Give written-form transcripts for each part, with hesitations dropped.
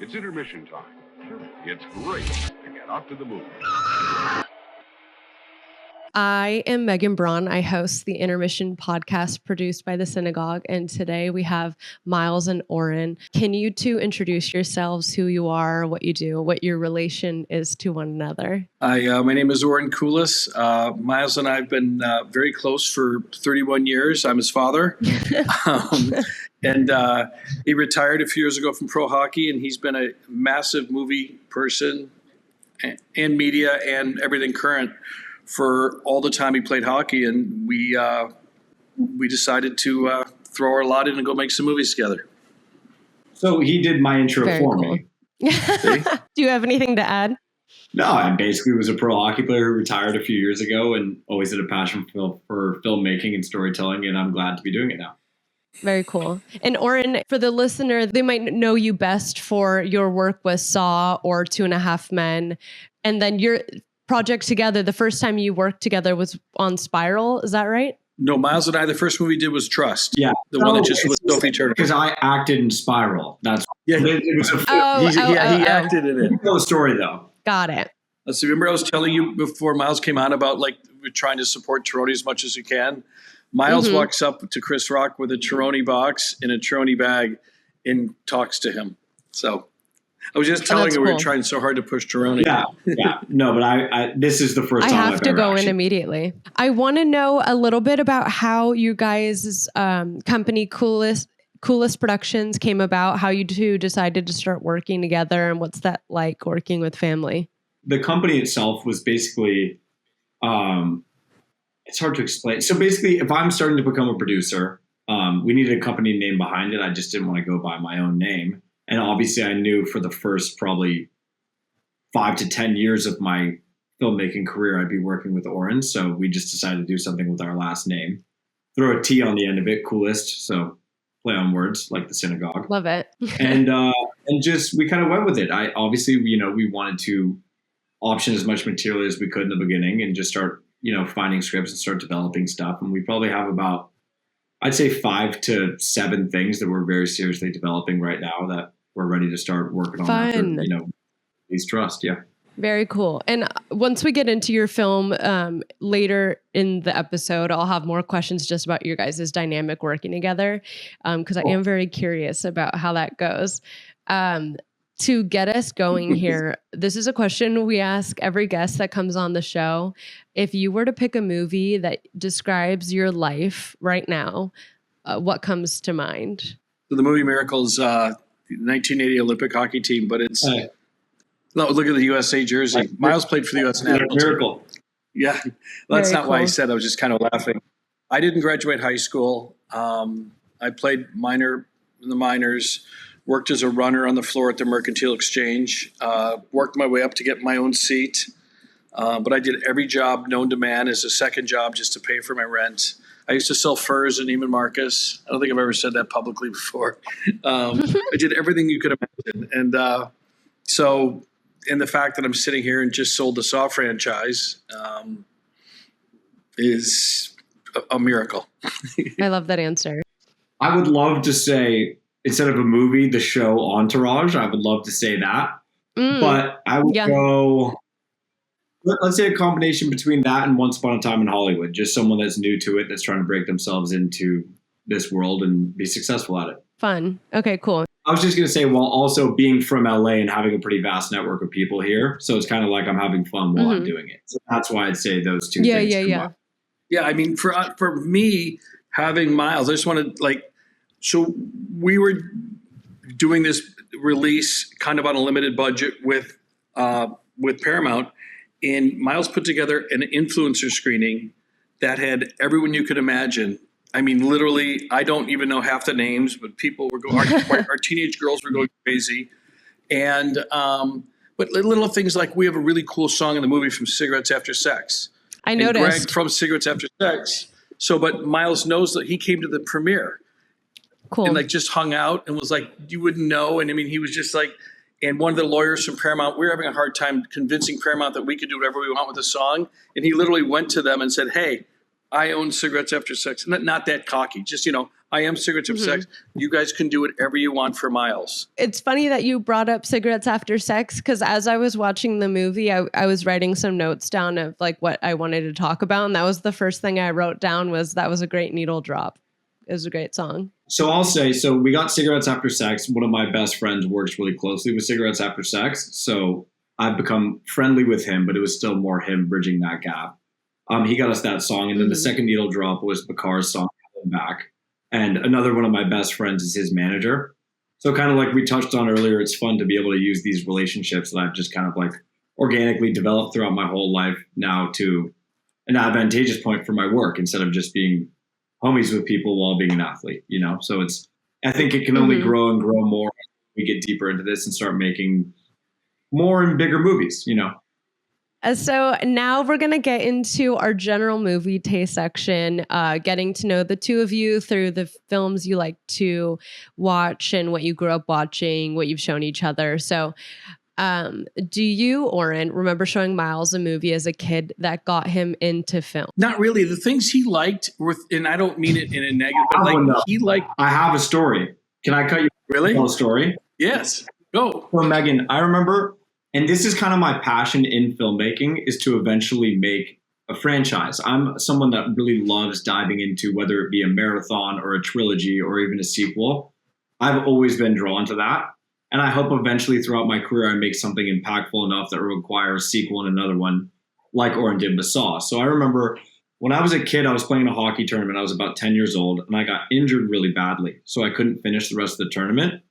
It's intermission time. It's great to get out to the movies. I am Megan Braun. I host the Intermission podcast produced by the Synagogue. And today we have Miles and Oren. Can you two introduce yourselves, who you are, what you do, what your relation is to one another? Hi, my name is Oren Koules. Miles and I have been very close for 31 years. I'm his father. And he retired a few years ago from pro hockey, and he's been a massive movie person and media and everything current for all the time he played hockey. And we decided to throw our lot in and go make some movies together. So he did my intro me. Do you have anything to add? No, I basically was a pro hockey player who retired a few years ago and always had a passion for filmmaking and storytelling, and I'm glad to be doing it now. Very cool. And Oren, for the listener, they might know you best for your work with Saw or 2.5 Men. And then your project together, the first time you worked together was on Spiral. Is that right? No, Miles and I, the first movie we did was Trust. Yeah. The one that just with Sophie Turner. Because I acted in Spiral. That's yeah. It was a he acted in it. You know the story, though. Got it. So remember I was telling you before Miles came on about like we're trying to support Tironi as much as you can. Miles walks up to Chris Rock with a Tironi box and a Tironi bag and talks to him. So I was just telling you we were trying so hard to push Tironi. Yeah. No, but I this is the first time I have to go in immediately. I want to know a little bit about how you guys' company Koules Productions came about, how you two decided to start working together, and what's that like working with family? The company itself was basically, it's hard to explain. So basically, if I'm starting to become a producer, we needed a company name behind it. I just didn't want to go by my own name. And obviously I knew for the first probably 5 to 10 years of my filmmaking career, I'd be working with Oren. So we just decided to do something with our last name. Throw a T on the end of it, coolest. So play on words like the Synagogue. Love it. and just, we kind of went with it. Obviously, we wanted to option as much material as we could in the beginning and just start, finding scripts and start developing stuff. And we probably have about, I'd say 5 to 7 things that we're very seriously developing right now that we're ready to start working on after, these Trust. Yeah. Very cool. And once we get into your film later in the episode, I'll have more questions just about your guys' dynamic working together. Because I am very curious about how that goes. To get us going here, this is a question we ask every guest that comes on the show. If you were to pick a movie that describes your life right now, what comes to mind? So the movie Miracles, the 1980 Olympic hockey team, but it's look at the USA jersey. Miles played for the U.S. national team. Miracle. Yeah, that's not why I said. I was just kind of laughing. I didn't graduate high school. I played minor in the minors. Worked as a runner on the floor at the Mercantile Exchange, worked my way up to get my own seat. But I did every job known to man as a second job just to pay for my rent. I used to sell furs in Neiman Marcus. I don't think I've ever said that publicly before. I did everything you could imagine. And and the fact that I'm sitting here and just sold the Saw franchise is a miracle. I love that answer. I would love to say, instead of a movie, the show Entourage. I would love to say that. But I would go, let's say a combination between that and Once Upon a Time in Hollywood. Just someone that's new to it, that's trying to break themselves into this world and be successful at it. Fun. Okay, cool. I was just going to say, while also being from LA and having a pretty vast network of people here. So it's kind of like I'm having fun while I'm doing it. So that's why I'd say those two things. Yeah, I mean, for me, having Miles, I just want to so we were doing this release kind of on a limited budget with Paramount, and Miles put together an influencer screening that had everyone you could imagine. I mean, literally, I don't even know half the names, but people were going, our teenage girls were going crazy. And, but little things like we have a really cool song in the movie from Cigarettes After Sex. I noticed. And Greg from Cigarettes After Sex. But Miles knows that he came to the premiere. Cool. And just hung out and was like, you wouldn't know. And I mean, he was just like, and one of the lawyers from Paramount, we were having a hard time convincing Paramount that we could do whatever we want with the song. And he literally went to them and said, hey, I own Cigarettes After Sex. Not that cocky, just, I am cigarettes after sex. You guys can do whatever you want for Miles. It's funny that you brought up cigarettes after sex, because as I was watching the movie, I was writing some notes down of like what I wanted to talk about. And that was the first thing I wrote down, was that was a great needle drop. It was a great song. So I'll say, so we got Cigarettes After Sex. One of my best friends works really closely with Cigarettes After Sex. So I've become friendly with him, but it was still more him bridging that gap. He got us that song. And then the second needle drop was Bakar's song, Coming Back. And another one of my best friends is his manager. So kind of like we touched on earlier, it's fun to be able to use these relationships that I've just kind of like organically developed throughout my whole life now to an advantageous point for my work, instead of just being homies with people while being an athlete, you know? So I think it can only grow and grow more as we get deeper into this and start making more and bigger movies, you know? So now we're going to get into our general movie taste section, getting to know the two of you through the films you like to watch and what you grew up watching, what you've shown each other. So do you, Oren, remember showing Miles a movie as a kid that got him into film? Not really. The things he liked were, and I don't mean it in a negative, but like he liked. I have a story. Can I cut you? Really? Tell a story? Yes. Go. So Megan, I remember, and this is kind of my passion in filmmaking, is to eventually make a franchise. I'm someone that really loves diving into, whether it be a marathon or a trilogy or even a sequel. I've always been drawn to that. And I hope eventually throughout my career, I make something impactful enough that will require a sequel and another one, like Oren did with Saw. So I remember when I was a kid, I was playing a hockey tournament. I was about 10 years old, and I got injured really badly. So I couldn't finish the rest of the tournament.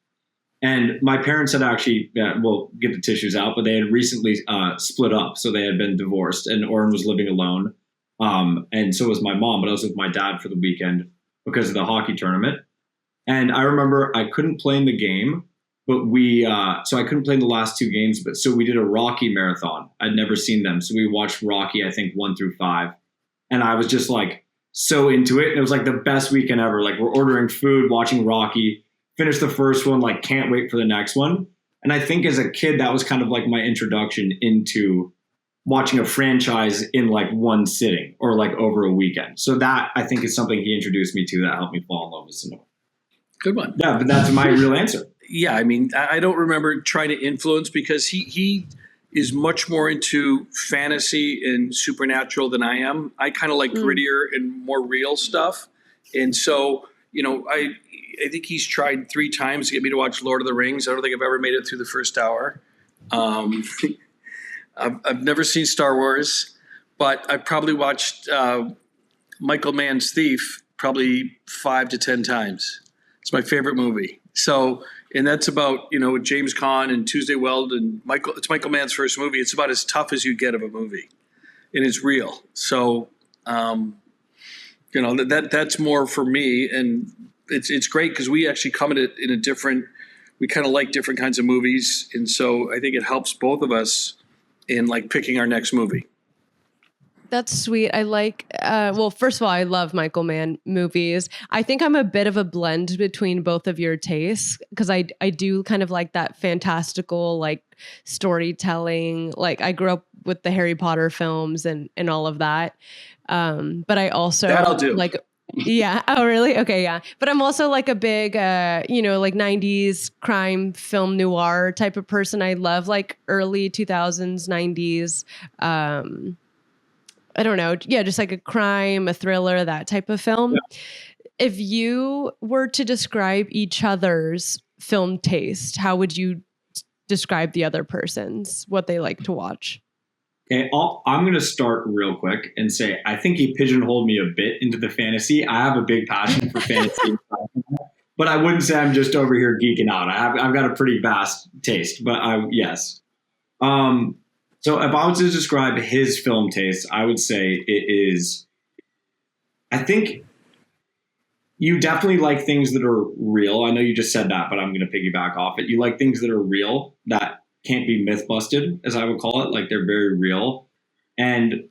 And my parents had actually, well, get the tissues out, but they had recently split up. So they had been divorced, and Oren was living alone. And so was my mom, but I was with my dad for the weekend because of the hockey tournament. And I remember I couldn't play in the game. But so I couldn't play in the last two games, but so we did a Rocky marathon. I'd never seen them. So we watched Rocky, I think 1 through 5. And I was just like so into it. And it was like the best weekend ever. Like we're ordering food, watching Rocky, finished the first one, like can't wait for the next one. And I think as a kid, that was kind of like my introduction into watching a franchise in like one sitting or like over a weekend. So that I think is something he introduced me to that helped me fall in love with cinema. Good one. Yeah, but that's my real answer. Yeah, I mean, I don't remember trying to influence, because he is much more into fantasy and supernatural than I am. I kind of like grittier and more real stuff. And so, you know, I think he's tried 3 times to get me to watch Lord of the Rings. I don't think I've ever made it through the first hour. I've never seen Star Wars, but I probably watched Michael Mann's Thief probably 5 to 10 times. It's my favorite movie. So, and that's about, you know, James Caan and Tuesday Weld and it's Michael Mann's first movie. It's about as tough as you get of a movie, and it's real. So, you know, that's more for me. And it's great because we actually come at it in a different, we kind of like different kinds of movies. And so I think it helps both of us in like picking our next movie. That's sweet. I like, well, first of all, I love Michael Mann movies. I think I'm a bit of a blend between both of your tastes, because I do kind of like that fantastical, like storytelling. Like I grew up with the Harry Potter films and all of that. But I also That'll do. like, yeah. Oh, really? Okay. Yeah. But I'm also like a big, you know, like 90s crime film noir type of person. I love like early 2000s, 90s, I don't know. Yeah, just like a crime, a thriller, that type of film. Yeah. If you were to describe each other's film taste, how would you describe the other person's, what they like to watch? Okay, I'm going to start real quick and say, I think he pigeonholed me a bit into the fantasy. I have a big passion for fantasy, but I wouldn't say I'm just over here geeking out. I've got a pretty vast taste, but yes. So if I was to describe his film taste, I would say it is, I think you definitely like things that are real. I know you just said that, but I'm going to piggyback off it. You like things that are real, that can't be myth busted, as I would call it. Like they're very real and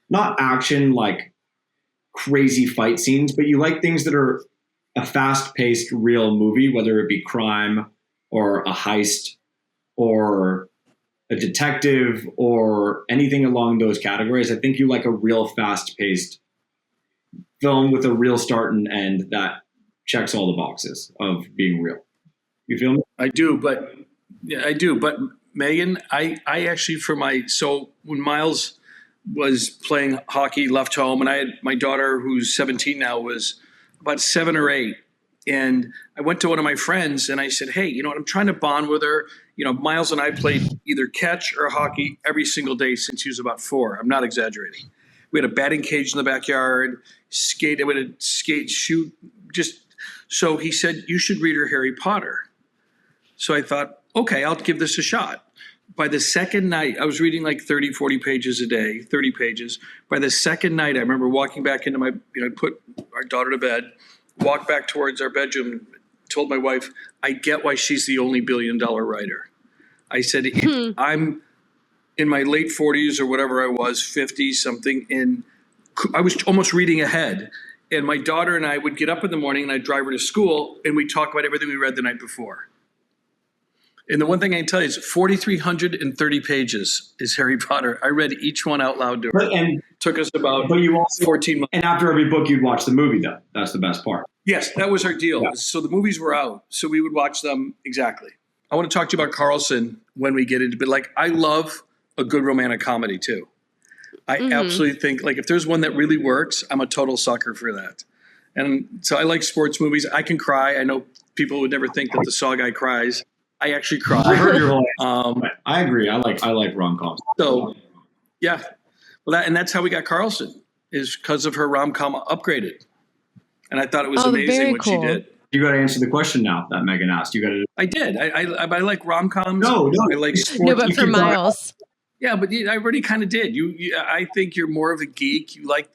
not action, like crazy fight scenes, but you like things that are a fast paced, real movie, whether it be crime or a heist or a detective or anything along those categories. I think you like a real fast-paced film with a real start and end that checks all the boxes of being real. You feel me? I do, but Megan, I actually so when Miles was playing hockey, left home, and I had my daughter who's 17 now was about 7 or 8. And I went to one of my friends and I said, hey, you know what? I'm trying to bond with her. You know, Miles and I played either catch or hockey every single day since he was about 4. I'm not exaggerating. We had a batting cage in the backyard, shoot. So he said, you should read her Harry Potter. So I thought, okay, I'll give this a shot. By the second night, I was reading like 30, 40 pages a day, 30 pages. By the second night, I remember walking back into I put our daughter to bed, walked back towards our bedroom, told my wife, I get why she's the only billion-dollar writer. I said, I'm in my late 40s or whatever I was, 50 something, and I was almost reading ahead. And my daughter and I would get up in the morning and I'd drive her to school and we'd talk about everything we read the night before. And the one thing I can tell you is 4,330 pages is Harry Potter. I read each one out loud to her. And took us about 14 months. And after every book, you'd watch the movie, though. That's the best part. Yes, that was our deal. Yeah. So the movies were out, so we would watch them. Exactly. I want to talk to you about Carlson when we get into it. But like, I love a good romantic comedy too. I absolutely think like if there's one that really works, I'm a total sucker for that. And so I like sports movies. I can cry. I know people would never think that the Saw guy cries. I actually cry. I heard your I agree. I like rom-coms. So, yeah. Well, that's how we got Carlson, is because of her rom-com Upgraded. And I thought it was amazing what she did. You got to answer the question now that Megan asked. You got to. I did. I like rom-coms. No. I like sports. No, but for Miles. Yeah, but I already kind of did. I think you're more of a geek. You like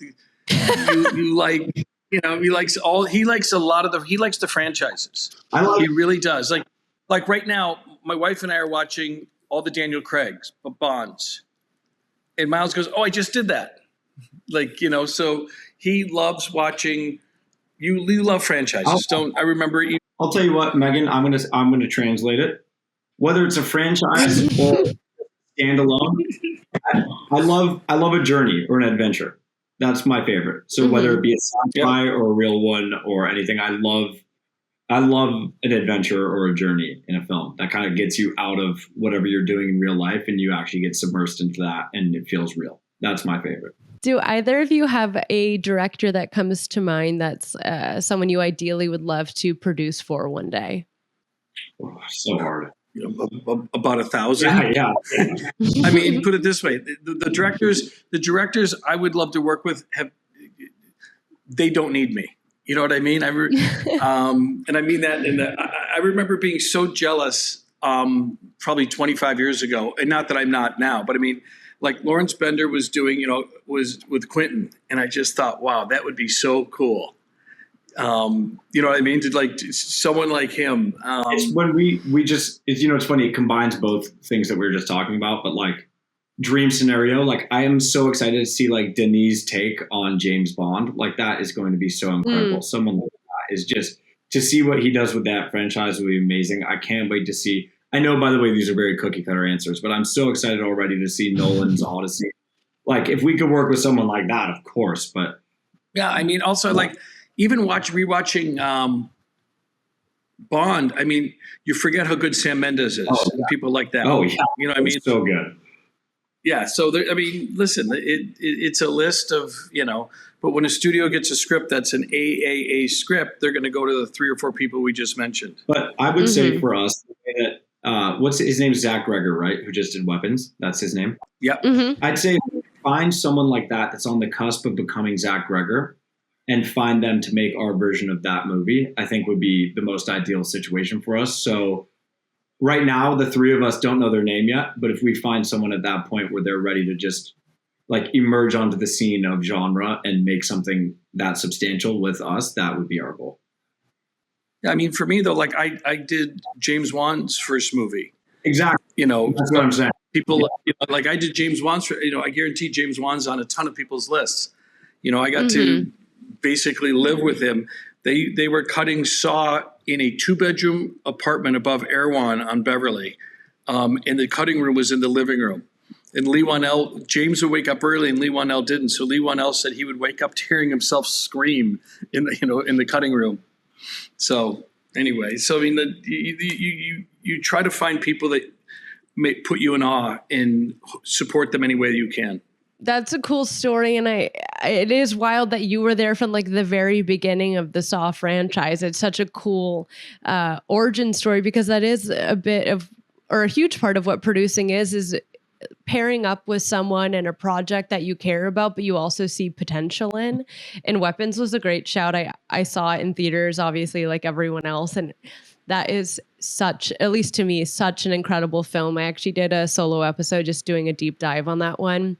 you like, he likes the franchises. He really does. Like right now, my wife and I are watching all the Daniel Craig's Bonds. And Miles goes, oh, I just did that. So he loves watching. You love franchises, I remember. I'll tell you what, Megan, I'm gonna translate it. Whether it's a franchise or standalone, I love a journey or an adventure. That's my favorite. So whether it be a sci-fi or a real one or anything, I love an adventure or a journey in a film that kind of gets you out of whatever you're doing in real life and you actually get submersed into that and it feels real. That's my favorite. Do either of you have a director that comes to mind that's someone you ideally would love to produce for one day? Oh, so hard. About 1,000. Yeah. I mean, put it this way: the directors I would love to work with they don't need me. You know what I mean? And I mean that. I remember being so jealous, probably 25 years ago, and not that I'm not now, but I mean, like Lawrence Bender was doing, was with Quentin, and I just thought, wow, that would be so cool. You know what I mean? Someone like him. It's when it's funny. It combines both things that we were just talking about, but like dream scenario, like I am so excited to see like Denis' take on James Bond. Like that is going to be so incredible. Someone like that is just to see what he does with that franchise will be amazing. I can't wait to see. I know, by the way, these are very cookie cutter answers, but I'm so excited already to see Nolan's Odyssey. Like if we could work with someone like that, of course, but yeah, I mean, also like even rewatching Bond. I mean, you forget how good Sam Mendes is. Oh, yeah. People like that. Oh yeah, you know what I mean? So good. Yeah. So listen, it's a list of but when a studio gets a script that's an AAA script, they're going to go to the 3 or 4 people we just mentioned. But I would say for us that what's his name? Zach Greger, right? Who just did Weapons? That's his name. Yeah. I'd say find someone like that's on the cusp of becoming Zach Greger, and find them to make our version of that movie. I think would be the most ideal situation for us. So right now, the 3 of us don't know their name yet, but if we find someone at that point where they're ready to just like emerge onto the scene of genre and make something that substantial with us, that would be our goal. Yeah, I mean, for me though, like I did James Wan's first movie. Exactly. That's what I'm saying. People like I did James Wan's. I guarantee James Wan's on a ton of people's lists. I got to basically live with him. They were cutting Saw in a 2-bedroom apartment above Erewhon on Beverly, and the cutting room was in the living room. And Lee Wanell, James would wake up early, and Lee Wanell didn't. So Lee Wanell said he would wake up to hearing himself scream in the cutting room. So anyway, so I mean, you try to find people that may put you in awe and support them any way you can. That's a cool story, and it is wild that you were there from like the very beginning of the Saw franchise. It's such a cool origin story, because that is a bit of, or a huge part of what producing is pairing up with someone in a project that you care about, but you also see potential in. And Weapons was a great shout. I saw it in theaters, obviously, like everyone else, and that is such, at least to me, such an incredible film. I actually did a solo episode just doing a deep dive on that one.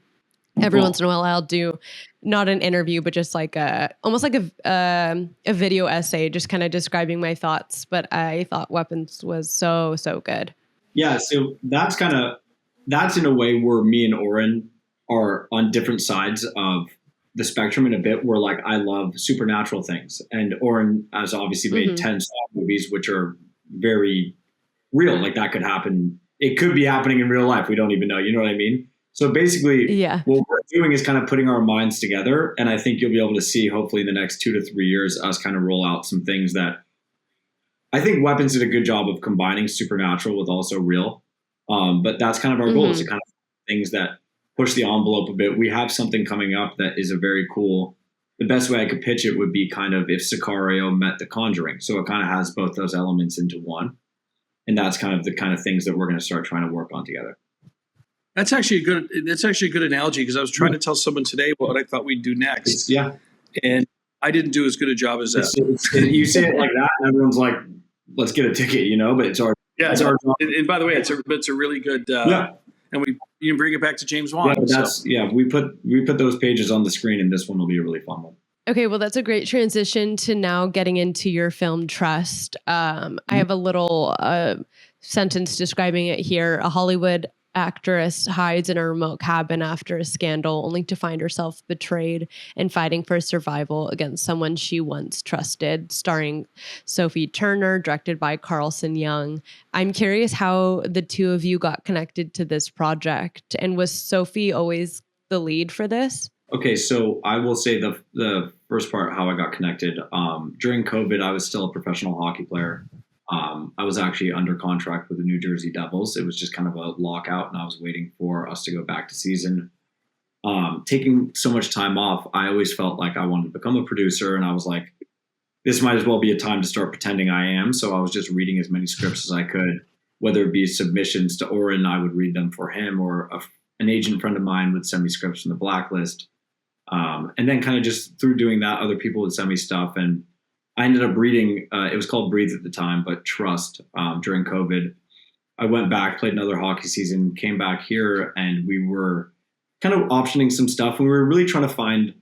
Every once in a while, I'll do not an interview, but just like almost like a video essay, just kind of describing my thoughts. But I thought Weapons was so good. Yeah, so that's in a way where me and Oren are on different sides of the spectrum in a bit. Where like I love supernatural things, and Oren has obviously made 10 Saw movies, which are very real. Like that could happen. It could be happening in real life. We don't even know. You know what I mean? So basically, what we're doing is kind of putting our minds together. And I think you'll be able to see, hopefully in the next 2 to 3 years, us kind of roll out some things that I think Weapons did a good job of combining supernatural with also real. But that's kind of our goal, is to kind of things that push the envelope a bit. We have something coming up that is a very cool, the best way I could pitch it would be kind of if Sicario met The Conjuring. So it kind of has both those elements into one. And that's kind of the kind of things that we're going to start trying to work on together. That's actually a good analogy, because I was trying to tell someone today what I thought we'd do next. And I didn't do as good a job as that. You say it like that, and everyone's like, let's get a ticket, but it's our it's our job. And by the way, it's a really good and you can bring it back to James Wan. We put those pages on the screen, and this one will be a really fun one. Okay, well, that's a great transition to now getting into your film Trust. I have a little sentence describing it here. A Hollywood actress hides in a remote cabin after a scandal, only to find herself betrayed and fighting for survival against someone she once trusted. Starring Sophie Turner, directed by Carlson Young. I'm curious how the two of you got connected to this project, and was Sophie always the lead for this? Okay, so I will say the first part, how I got connected. During COVID, I was still a professional hockey player. I was actually under contract with the New Jersey Devils. It was just kind of a lockout, and I was waiting for us to go back to season. Taking so much time off, I always felt like I wanted to become a producer, and I was like, this might as well be a time to start pretending I am. So I was just reading as many scripts as I could, whether it be submissions to Oren, I would read them for him, or an agent friend of mine would send me scripts from the Blacklist. And then kind of just through doing that, other people would send me stuff, and I ended up reading, it was called Breathe at the time, but Trust during COVID. I went back, played another hockey season, came back here, and we were kind of optioning some stuff. And we were really trying to find,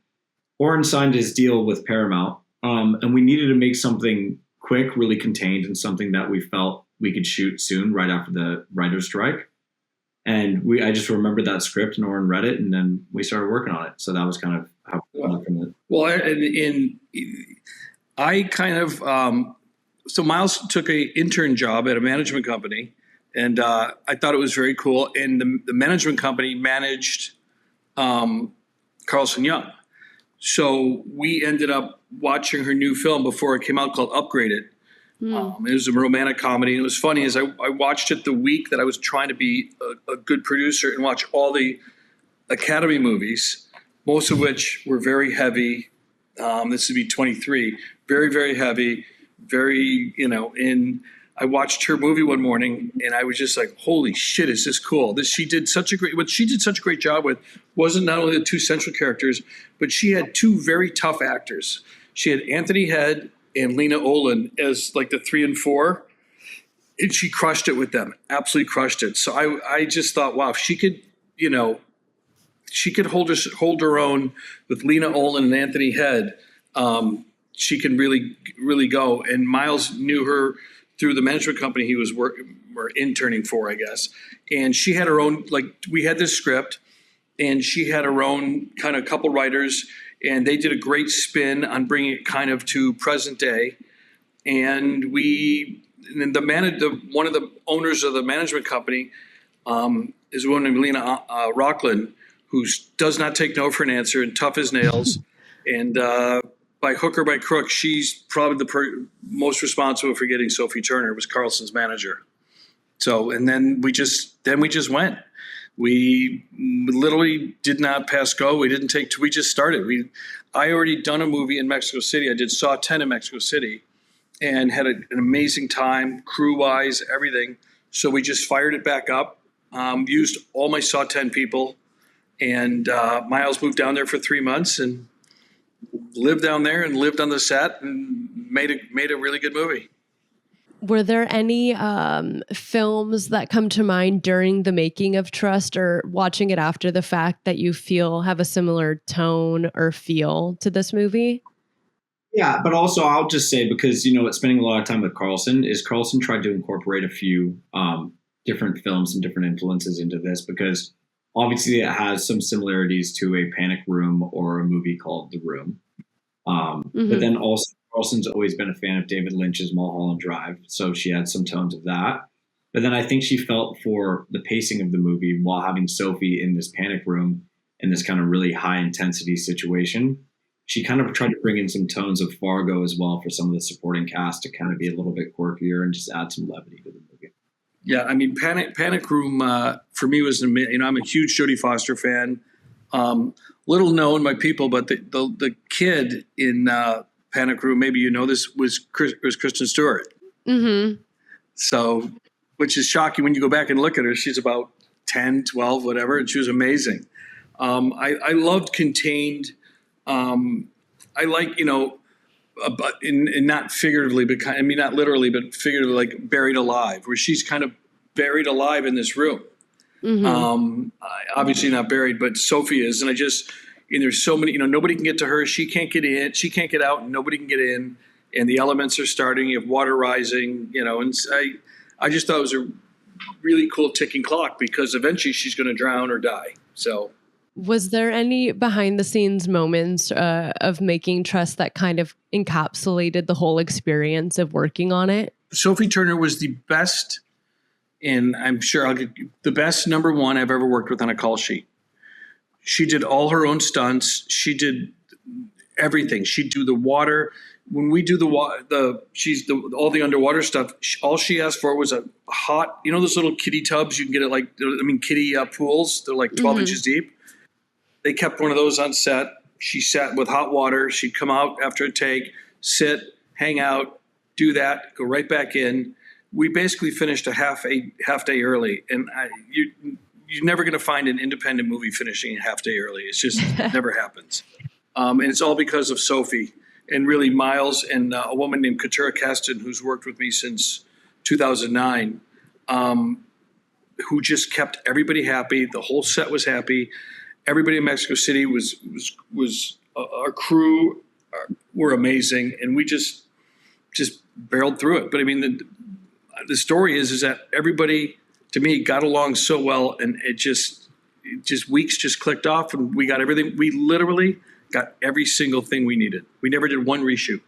Oren signed his deal with Paramount, and we needed to make something quick, really contained, and something that we felt we could shoot soon, right after the writer's strike. And I just remembered that script, and Oren read it, and then we started working on it. So that was kind of how we went from it. Well, I kind of, so Miles took an intern job at a management company, and I thought it was very cool. And the management company managed Carlson Young. So we ended up watching her new film before it came out, called Upgraded. It was a romantic comedy. And it was funny, as I watched it the week that I was trying to be a good producer and watch all the Academy movies, most of which were very heavy. This would be 23, very, very heavy, very, and I watched her movie one morning, and I was just like, holy shit, is this cool? What she did such a great job with wasn't not only the two central characters, but she had two very tough actors. She had Anthony Head and Lena Olin as like the 3 and 4, and she crushed it with them, absolutely crushed it. So I just thought, wow, if she could, she could hold her own with Lena Olin and Anthony Head. She can really, really go. And Miles knew her through the management company he was interning for, I guess. And she had her own, we had this script, and she had her own kind of couple writers, and they did a great spin on bringing it kind of to present day. And one of the owners of the management company is a woman named Lena Rockland, who does not take no for an answer and tough as nails. And by hook or by crook, she's probably the most responsible for getting Sophie Turner, was Carlson's manager. So, and then we just went. We literally did not pass go. We didn't take. We just started. I already done a movie in Mexico City. I did Saw 10 in Mexico City, and had an amazing time, crew wise, everything. So we just fired it back up. Used all my Saw 10 people, and Miles moved down there for 3 months and lived down there and lived on the set and made a really good movie. Were there any films that come to mind during the making of Trust or watching it after the fact that you feel have a similar tone or feel to this movie? Yeah, but also I'll just say, because, spending a lot of time with Carlson tried to incorporate a few different films and different influences into this, because obviously it has some similarities to a Panic Room or a movie called The Room. But then also Carlson's always been a fan of David Lynch's Mulholland Drive, so she had some tones of that. But then I think she felt for the pacing of the movie, while having Sophie in this panic room in this kind of really high intensity situation, she kind of tried to bring in some tones of Fargo as well for some of the supporting cast to kind of be a little bit quirkier and just add some levity to the movie. Yeah, I mean, Panic Room for me was, I'm a huge Jodie Foster fan. Little known by people, but the kid in Panic Room, maybe this, was Kristen Stewart. Mm-hmm. So, which is shocking when you go back and look at her. She's about 10, 12, whatever, and she was amazing. I loved Contained. I like, but in not figuratively, but not literally, but figuratively, like Buried Alive, where she's kind of buried alive in this room. Mm-hmm. Obviously not buried, but Sophie is. And there's so many, nobody can get to her. She can't get in. She can't get out. And nobody can get in. And the elements are starting. You have water rising, and I just thought it was a really cool ticking clock, because eventually she's going to drown or die. So. Was there any behind the scenes moments of making Trust that kind of encapsulated the whole experience of working on it? Sophie Turner was the best, and I'm sure I'll get the best number one I've ever worked with on a call sheet. She did all her own stunts. She did everything. She'd do the water. When we do all the underwater stuff, all she asked for was a hot, those little kiddie tubs you can get at kiddie pools. They're like 12 inches deep. They kept one of those on set. She sat with hot water. She'd come out after a take, sit, hang out, do that, go right back in. We basically finished a half day early, and you're never going to find an independent movie finishing a half day early. It's just never happens, and it's all because of Sophie and really Miles and a woman named Katura Keston, who's worked with me since 2009, who just kept everybody happy. The whole set was happy. Everybody in Mexico City was our crew were amazing, and we just barreled through it. But I mean, the story is that everybody, to me, got along so well, and it just weeks just clicked off, and we got everything. We literally got every single thing we needed. We never did one reshoot.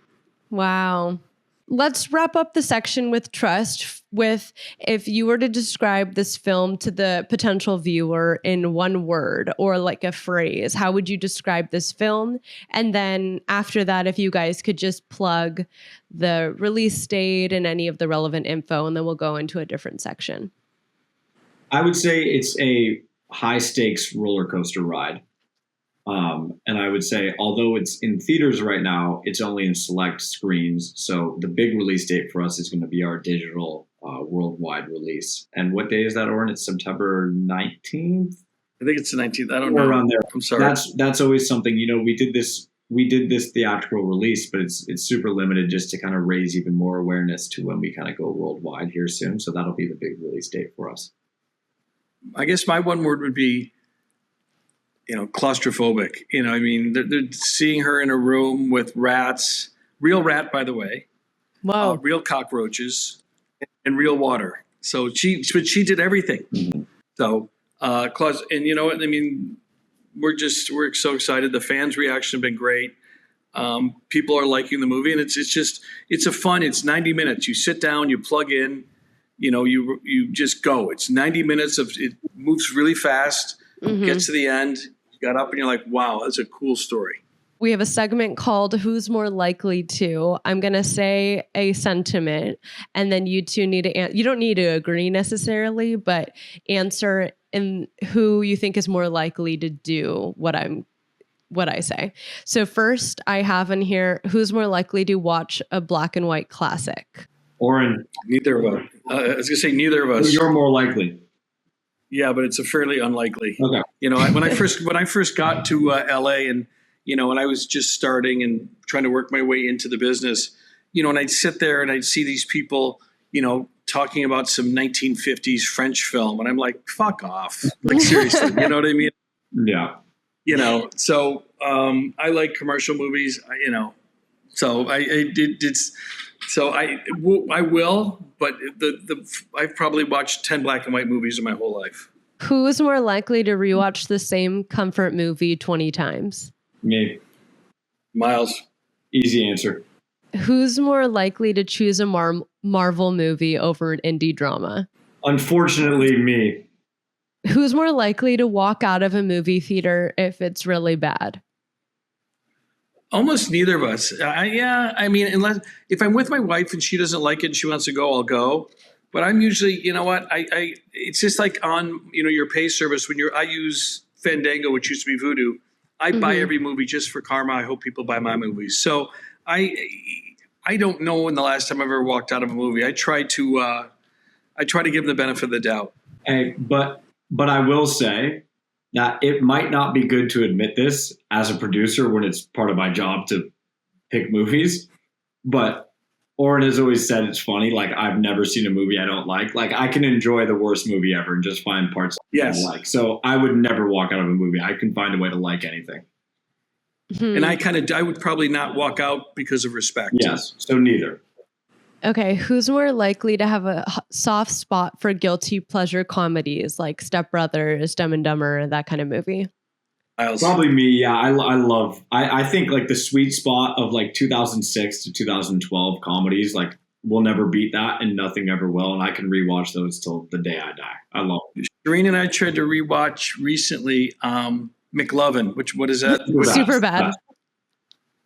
Wow. Let's wrap up the section with Trust with, if you were to describe this film to the potential viewer in one word or like a phrase, how would you describe this film? And then after that, if you guys could just plug the release date and any of the relevant info, and then we'll go into a different section. I would say it's a high stakes roller coaster ride. And I would say, although it's in theaters right now, it's only in select screens. So the big release date for us is going to be our digital worldwide release. And what day is that, Oren? It's September 19th? I think it's the 19th. I don't know. Around there. I'm sorry. That's always something, we did this theatrical release, but it's super limited, just to kind of raise even more awareness to when we kind of go worldwide here soon. So that'll be the big release date for us. I guess my one word would be, claustrophobic. They're seeing her in a room with rats, real rat, by the way, wow, real cockroaches, and real water. So she did everything. Mm-hmm. So, and you know what? I mean, we're so excited. The fans' reaction have been great. People are liking the movie, and it's 90 minutes. You sit down, you plug in, you just go. It's 90 minutes it moves really fast, gets to the end. You got up and you're like, wow, that's a cool story. we have a segment called Who's More Likely To. I'm going to say a sentiment, and then you two need to you don't need to agree necessarily, but answer in who you think is more likely to do what I say. So first, I have in here, who's more likely to watch a black and white classic? Oren. Neither of us. I was gonna say neither of us. You're more likely. Yeah, but it's a fairly unlikely. Okay. You know, when I first got to LA, and you know, when I was just starting and trying to work my way into the business, you know, and I'd sit there and I'd see these people, you know, talking about some 1950s French film, and I'm like, fuck off, like seriously, you know what I mean? Yeah. You know, so I like commercial movies, you know, so I will, but I've probably watched 10 black and white movies in my whole life. Who is more likely to rewatch the same comfort movie 20 times? Me. Miles. Easy answer. Who's more likely to choose a Marvel movie over an indie drama? Unfortunately, me. Who's more likely to walk out of a movie theater if it's really bad? Almost neither of us. I mean, unless if I'm with my wife and she doesn't like it and she wants to go, I'll go. But I'm usually, you know what? It's just like on, you know, your pay service when I use Fandango, which used to be Vudu. I buy every movie just for karma. I hope people buy my movies. So I don't know when the last time I ever walked out of a movie. I try to give them the benefit of the doubt. Hey, but I will say that it might not be good to admit this as a producer when it's part of my job to pick movies. But Oren has always said it's funny. Like, I've never seen a movie I don't like. Like, I can enjoy the worst movie ever and just find parts I like. So I would never walk out of a movie. I can find a way to like anything. And I would probably not walk out because of respect. Yes. So neither. Okay, who's more likely to have a soft spot for guilty pleasure comedies like Step Brothers, Dumb and Dumber, that kind of movie? Probably me. Yeah, I think like the sweet spot of like 2006 to 2012 comedies, like we'll never beat that and nothing ever will. And I can rewatch those till the day I die. I love it. Shireen and I tried to rewatch recently McLovin, what is that? Super bad.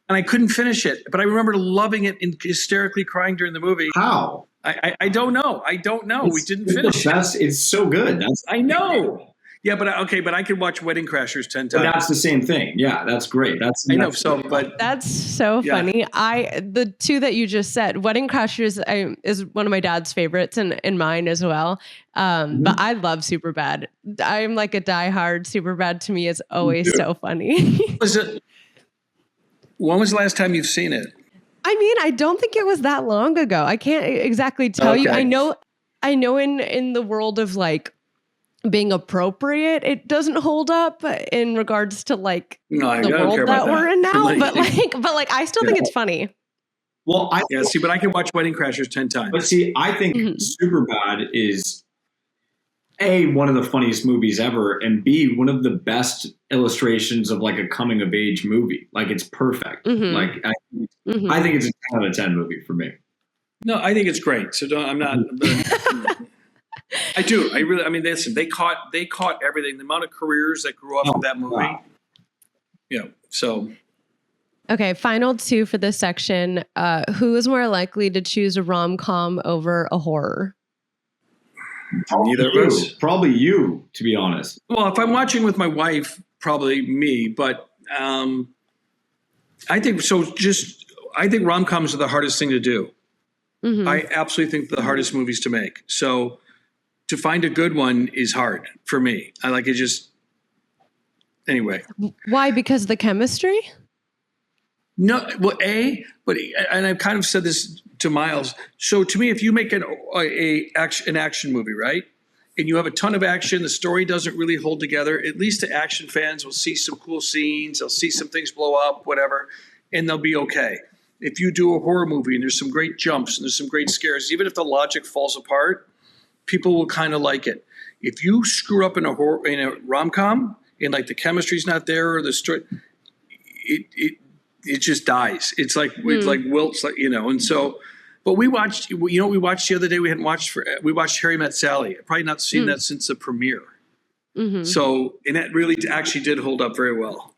And I couldn't finish it, but I remember loving it and hysterically crying during the movie. How? I don't know. We didn't finish it. It's so good. I know. Yeah, but I could watch Wedding Crashers 10 times. But that's the same thing. Yeah, that's great. That's so funny. The two that you just said, Wedding Crashers is one of my dad's favorites and mine as well. But I love Superbad. I'm like a diehard. Superbad to me is always so funny. When was the last time you've seen it? I mean, I don't think it was that long ago. I can't exactly tell you. I know in the world of like being appropriate, it doesn't hold up in regards to like the world that we're in now. But I still think it's funny. Well, but I can watch Wedding Crashers 10 times. But see, I think Superbad is A, one of the funniest movies ever, and B, one of the best illustrations of like a coming of age movie. Like, it's perfect. Like I think it's a 10 out of 10 movie for me. No, I think it's great. So I'm not. I do. I mean, listen, they caught everything. The amount of careers that grew off of that movie. Wow. Yeah. So. Okay. Final two for this section. Who is more likely to choose a rom-com over a horror? Neither of us. Probably you, to be honest. Well, if I'm watching with my wife, probably me. But I think so. I think rom-coms are the hardest thing to do. I absolutely think they're the hardest movies to make. So to find a good one is hard for me. I like it just anyway. Why? Because of the chemistry? No, well, and I've kind of said this to Miles. So to me, if you make an action movie, right, and you have a ton of action, the story doesn't really hold together, at least the action fans will see some cool scenes, they'll see some things blow up, whatever, and they'll be okay. If you do a horror movie and there's some great jumps and there's some great scares, even if the logic falls apart, people will kind of like it. If you screw up in a rom-com and like the chemistry's not there or the story, it just dies. It's like wilts, like, you know. And so, but we watched. You know, what we watched the other day. We watched Harry Met Sally. I've probably not seen that since the premiere. So, and that really actually did hold up very well.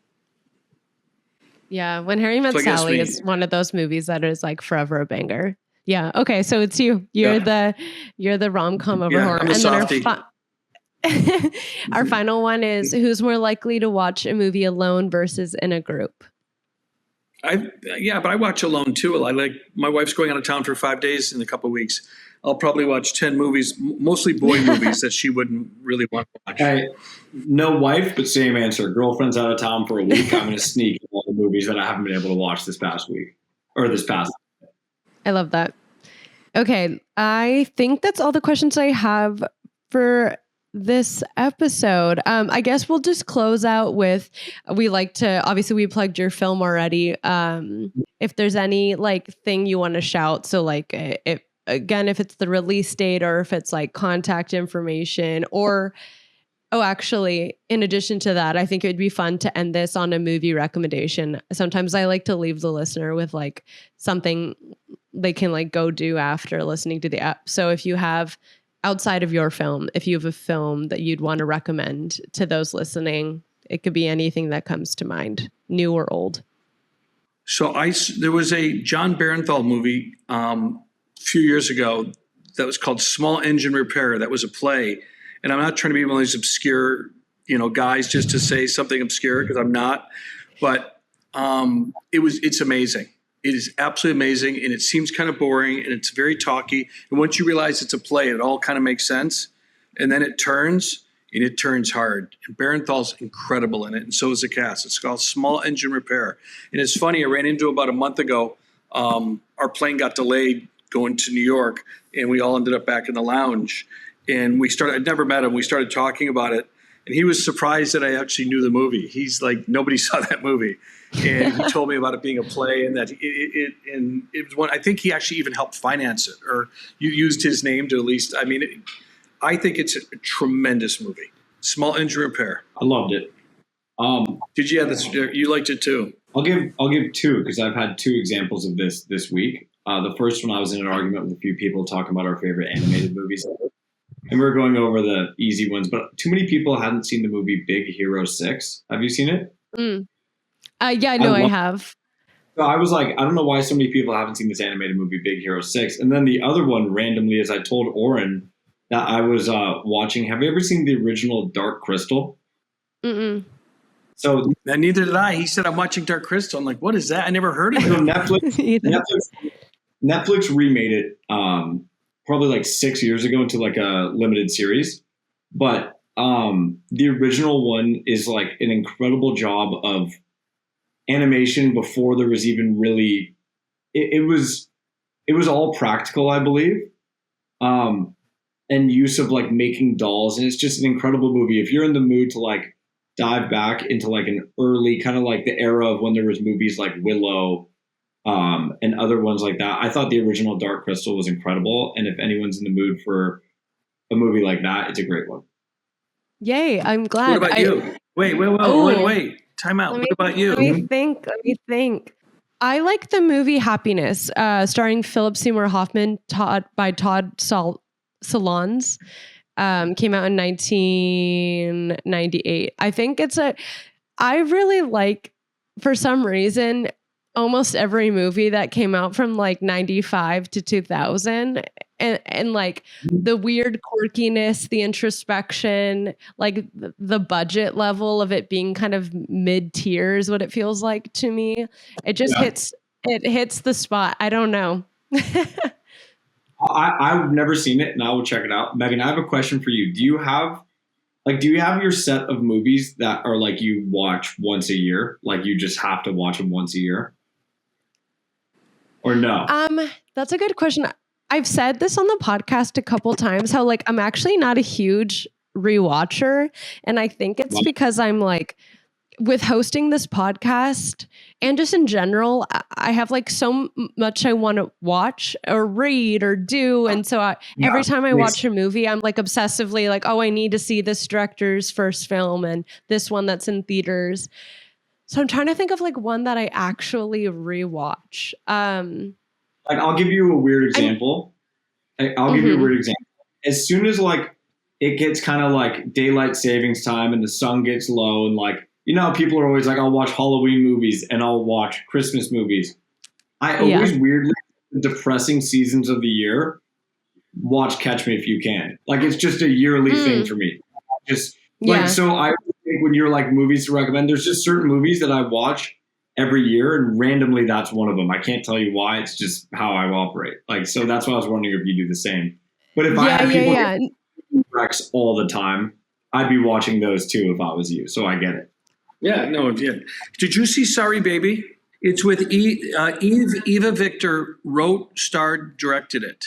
Yeah, When Harry Met So I guess Sally me. is one of those movies that is like forever a banger. Yeah. Okay, so it's you. You're the rom-com over Yeah, horror. I'm a And then softie. our final one is who's more likely to watch a movie alone versus in a group? But I watch alone too. I like, my wife's going out of town for 5 days in a couple of weeks. I'll probably watch 10 movies, mostly boy movies that she wouldn't really want to watch. Hey, no wife, but same answer. Girlfriend's out of town for a week. I'm going to sneak all the movies that I haven't been able to watch this past week or this past. I love that. Okay, I think that's all the questions I have for this episode. I guess we'll just close out with, we like to, obviously we plugged your film already. If there's any like thing you want to shout, so like if it's the release date or if it's like contact information or, actually, in addition to that, I think it would be fun to end this on a movie recommendation. Sometimes I like to leave the listener with like something they can like go do after listening to the app. So if you have, outside of your film, if you have a film that you'd want to recommend to those listening, it could be anything that comes to mind, new or old. So there was a John Barenthal movie a few years ago that was called Small Engine Repair. That was a play. And I'm not trying to be one of these obscure, guys just to say something obscure, because I'm not. But it's amazing. It is absolutely amazing, and it seems kind of boring, and it's very talky. And once you realize it's a play, it all kind of makes sense. And then it turns, and it turns hard. And Barenthal's incredible in it, and so is the cast. It's called Small Engine Repair. And it's funny, I ran into about a month ago. Our plane got delayed going to New York, and we all ended up back in the lounge. And I'd never met him. We started talking about it, and he was surprised that I actually knew the movie. He's like, nobody saw that movie. And he told me about it being a play, and that it was one. I think he actually even helped finance it, or you used his name to at least. I mean, I think it's a tremendous movie. Small Engine Repair. I loved it. Did you have this? You liked it too. I'll give two, because I've had two examples of this week. The first one, I was in an argument with a few people talking about our favorite animated movies, and we were going over the easy ones. But too many people hadn't seen the movie Big Hero 6. Have you seen it? Yeah, no, I have. So I was like, I don't know why so many people haven't seen this animated movie, Big Hero 6. And then the other one, randomly, as I told Oren that I was watching. Have you ever seen the original Dark Crystal? Mm-mm. So neither did I. He said, I'm watching Dark Crystal. I'm like, what is that? I never heard of it. Netflix remade it probably like 6 years ago into like a limited series. But the original one is like an incredible job of animation before there was even really it was all practical, I believe, and use of like making dolls, and it's just an incredible movie. If you're in the mood to like dive back into like an early kind of like the era of when there was movies like Willow and other ones like that, I thought the original Dark Crystal was incredible, and if anyone's in the mood for a movie like that, it's a great one. Yay, I'm glad. What about you? Wait. Time out. What about you? Let me think. I like the movie Happiness, starring Philip Seymour Hoffman, by Todd Solondz. Came out in 1998. I think I really like, for some reason, almost every movie that came out from like 95 to 2000, and like the weird quirkiness, the introspection, like the budget level of it being kind of mid-tier is what it feels like to me. It just hits the spot. I don't know. I've never seen it, and I will check it out. Megan, I have a question for you. Do you have your set of movies that are like you watch once a year? Like you just have to watch them once a year? Or no? That's a good question. I've said this on the podcast a couple times, how like I'm actually not a huge rewatcher. And I think it's because I'm like, with hosting this podcast and just in general, I have like so much I want to watch or read or do. And so every time I watch a movie, I'm like obsessively like, oh, I need to see this director's first film and this one that's in theaters. So I'm trying to think of like one that I actually rewatch. Like I'll give you a weird example. I'll give you a weird example. As soon as like it gets kind of like daylight savings time and the sun gets low and like you know, people are always like, I'll watch Halloween movies and I'll watch Christmas movies. I always weirdly, depressing seasons of the year, watch Catch Me If You Can. Like, it's just a yearly thing for me. Just like, so I think when you're like movies to recommend, there's just certain movies that I watch every year, and randomly that's one of them. I can't tell you why. It's just how I operate. Like, so that's why I was wondering if you do the same. But if I had people Rex all the time, I'd be watching those too if I was you. So I get it. Yeah, no, yeah. Did you see Sorry Baby? It's with Eva Victor wrote, starred, directed it.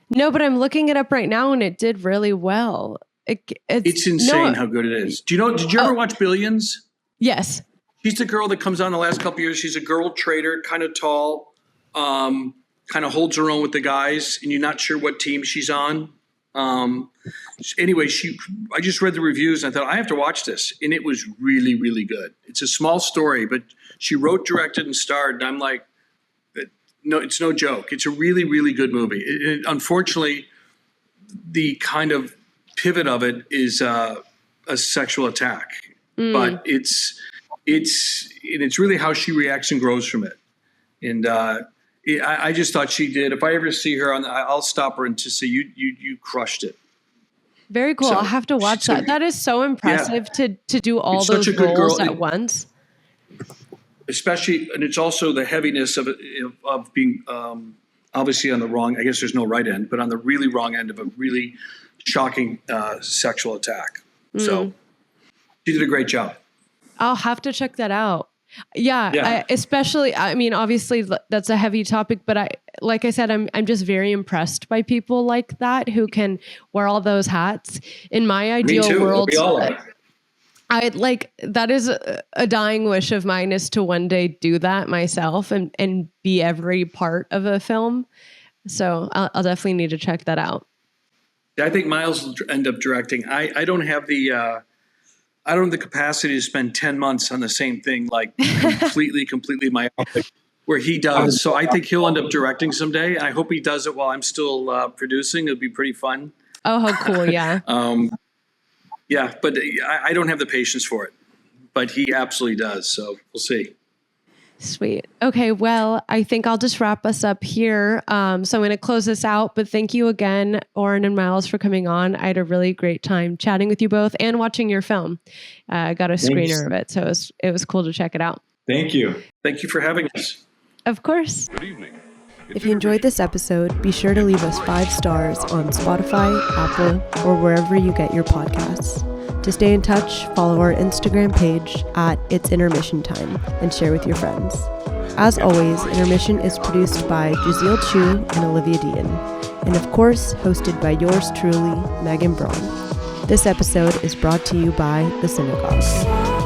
No, but I'm looking it up right now, and it did really well. It's insane how good it is. Did you ever watch Billions? Yes. She's the girl that comes on the last couple of years. She's a girl trader, kind of tall, kind of holds her own with the guys, and you're not sure what team she's on. Anyway, I just read the reviews and I thought, I have to watch this. And it was really, really good. It's a small story, but she wrote, directed, and starred. And I'm like, no, it's no joke. It's a really, really good movie. Unfortunately, the kind of pivot of it is a sexual attack, but it's really how she reacts and grows from it. And I just thought she did. If I ever see her I'll stop her and just say, you crushed it. Very cool. So, I'll have to watch that. That is so impressive to do all those roles at once. Especially, and it's also the heaviness of being obviously on the wrong, I guess there's no right end, but on the really wrong end of a really shocking sexual attack. So she did a great job. I'll have to check that out. Yeah. Especially, I mean, obviously that's a heavy topic, but like I said, I'm just very impressed by people like that who can wear all those hats. In my ideal world, that is a dying wish of mine, is to one day do that myself and be every part of a film. So I'll definitely need to check that out. I think Miles will end up directing. I don't have the capacity to spend 10 months on the same thing, like completely myopic, where he does. So I think he'll end up directing someday. I hope he does it while I'm still producing. It'll be pretty fun. Oh, how cool. Yeah. Yeah, but I don't have the patience for it, but he absolutely does. So we'll see. Sweet. Okay. Well, I think I'll just wrap us up here. So I'm going to close this out, but thank you again, Oren and Miles, for coming on. I had a really great time chatting with you both and watching your film. I got a screener of it, so it was cool to check it out. Thank you. Thank you for having us. Of course. Good evening. If you enjoyed this episode, be sure to leave us 5 stars on Spotify, Apple, or wherever you get your podcasts. To stay in touch, follow our Instagram page at It's Intermission Time and share with your friends. As always, Intermission is produced by Jazeel Chu and Olivia Dean, and of course, hosted by yours truly, Megan Braun. This episode is brought to you by The Synagogue.